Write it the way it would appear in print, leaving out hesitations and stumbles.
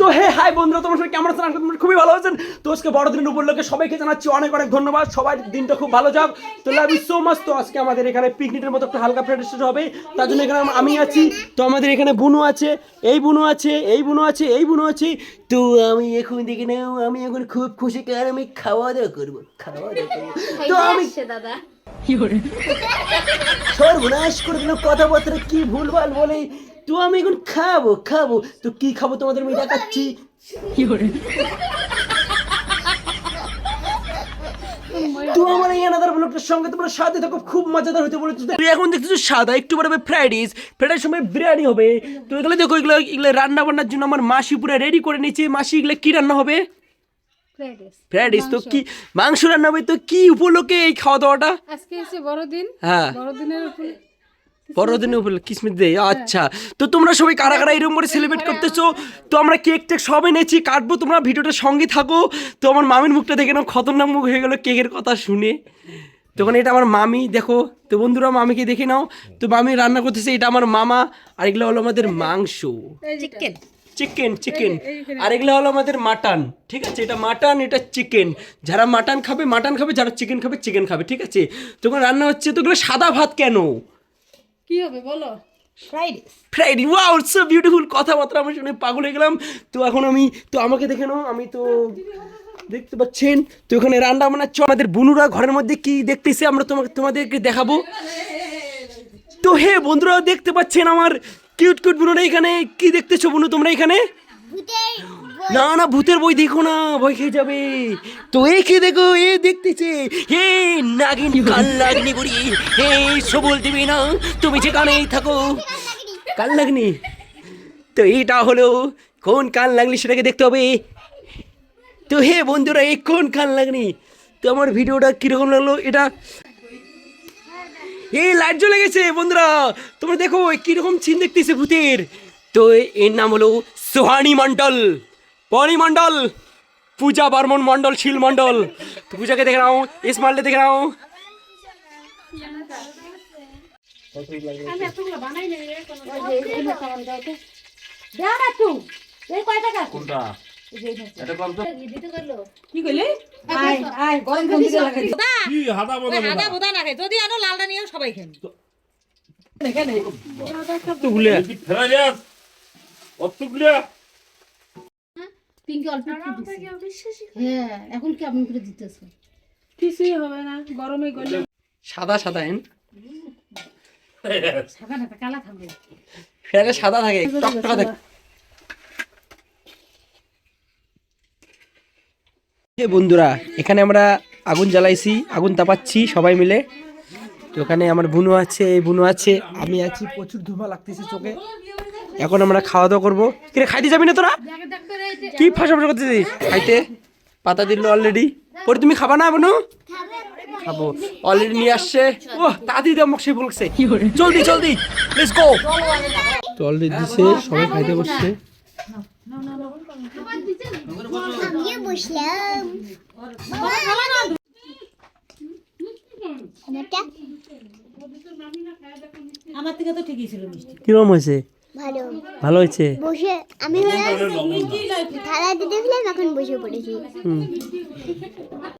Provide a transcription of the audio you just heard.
তো হাই বন্ধুরা, তোমার সবাই কেমন আছেন? আশা করি তোমরা খুবই ভালো আছেন। তো আজকে বড়দিনের উপলক্ষে সবাইকে জানাচ্ছি অনেক অনেক ধন্যবাদ। সবার দিনটা খুব ভালো যাক। তো লাভ ইউ সো মাচ। তো আজকে আমাদের এখানে পিকনিকের মতো একটা হালকা ফ্রেডেস্টেশন হবে, তার জন্য এখানে আমি আছি। তো আমাদের এখানে বুনু আছে, এই বুনু আছে, এই বুনু আছে, এই বুনু আছে। তো আমি এখন দেখে নাও, আমি এখন খুব খুশি, কারণ আমি খাওয়া দাওয়া করবো, খাওয়া দাওয়া করবো। তো আমি দাদা সর্বনাশ করে দিল, কথাবার্তা কি ভুলভাল বলে। তো আমি এখন খাবো খাবো, তো কি খাবো তোমাদের আমি দেখাচ্ছি। তো আমার এই আনাদার ব্লগটার সঙ্গে তোমরা সাথে থাকো, খুব মজাদার হতে বলেছো। এখন দেখতেছো সাদা, একটু পরে ফ্রাইড রাইস, ফ্রাইড রাইস সময় বিরিয়ানি হবে। তো এগুলো দেখো, এগুলো এগুলো রান্না বান্নার জন্য আমার মাসি পুরো রেডি করে নিয়েছে। মাসি এগুলো কি রান্না হবে? Fried rice. তো কি মাংস রান্না হবে? তো কি উপলক্ষে এই খাওয়া দাওয়াটা? আজকে হচ্ছে বড়দিন। হ্যাঁ, বড়দিনের উপরে বড়দিনের উপরে কিসমিস দে। আচ্ছা, তো তোমরা সবাই কারা কারা এরকম করে সেলিব্রেট করতেছো? তো আমরা কেক টেক সব এনেছি, কাটবো, তোমরা ভিডিওটার সঙ্গে থাকো। তো আমার মামির মুখটা দেখে নাও, খতরনাক মুখ হয়ে গেল কেকের কথা শুনে। তখন এটা আমার মামি, দেখো। তো বন্ধুরা মামিকে দেখে নাও। তো মামি রান্না করতেছে, এটা আমার মামা। আর এগুলো হলো আমাদের মাংস, চিকেন চিকেন চিকেন। আর এগুলো হলো আমাদের মাটন, ঠিক আছে? এটা মাটন, এটা চিকেন। যারা মাটন খাবে মাটন খাবে, যারা চিকেন খাবে চিকেন খাবে, ঠিক আছে? তখন রান্না হচ্ছে। তো এগুলো সাদা ভাত কেন? কি হবে বলো? Fried, wow, so beautiful. কথাবার্তা আমি শুনে পাগল হয়ে গেলাম। তো এখন আমি, তো আমাকে দেখে নাও, আমি তো দেখতে পাচ্ছেন। তো এখানে রান্না বান্নাচ্ছ আমাদের বুনুরা ঘরের মধ্যে, কি দেখতেছে আমরা তোমাদেরকে দেখাবো। তো বন্ধুরা দেখতে পাচ্ছেন আমার কিউট কিউট বুনুরা। এখানে কি দেখতেছো বুনু তোমরা এখানে? না না, ভূতের বই দেখো না, ভয় খেয়ে যাবে। তো কে দেখো, দেখতেছে নাগিন, কাল লাগনি বুড়ি, সবল দিবি না তুমি যেখানেই থাকো, কাল লাগনি। তো এইটা হলো কোন কান লাগনি, সেটাকে দেখতে হবে। তো বন্ধুরা, এই কোন কান লাগনি। তো আমার ভিডিওটা কিরকম লাগলো এটা? লাইট জ্বলে গেছে বন্ধুরা, তোমরা দেখো কিরকম চিন দেখতেছে ভূতের। তো এর নাম হলো সোহানি মণ্ডল, পনি মণ্ডল, পূজা বর্মন মণ্ডল, শিল মণ্ডল। তো পূজাকে দেখে নাও, ইসমাইলকে দেখে নাও। কি কইলে? যদি আনো লালটা নিয়ে সবাই খান। হ্যাঁ, এখন কি আপনি করে দিতেছ? কিছুই হবে না, গরমে গলে সাদা সাদা সাদা না, কালা থাকবে। ফেলে সাদা থাকে, টকটকা থাকে। বন্ধুরা, এখানে আমরা আগুন জ্বালাইছি, আগুন তাপাচ্ছি সবাই মিলে। তো ওখানে আমার বুনু আছে, এই বুনু আছে, আমি আছি। প্রচুর ধোঁয়া লাগতেছে চোখে। এখন আমরা খাওয়া দাওয়া করবো। কিরে, খাইতে যাবি না তোরা? কি ফাঁসা ফাঁসা করতেছিস? খাইতে পাতা দিল অলরেডি। পরে তুমি খাবা না বুনু? খাবো, অলরেডি নিয়ে আসছে। ও তাড়াতাড়ি দাও, আমাকে সে বলছে জলদি জলদি, লেটস গো। তো অলরেডি দিছে, সবাই খাইতে বসছে। আমার থেকে তো ঠিকই ছিল মিষ্টি। কিরকম হয়েছে? ভালো ভালো হয়েছে। বসে আমি থালা দিতে গেলাম, এখন বসে পড়েছি।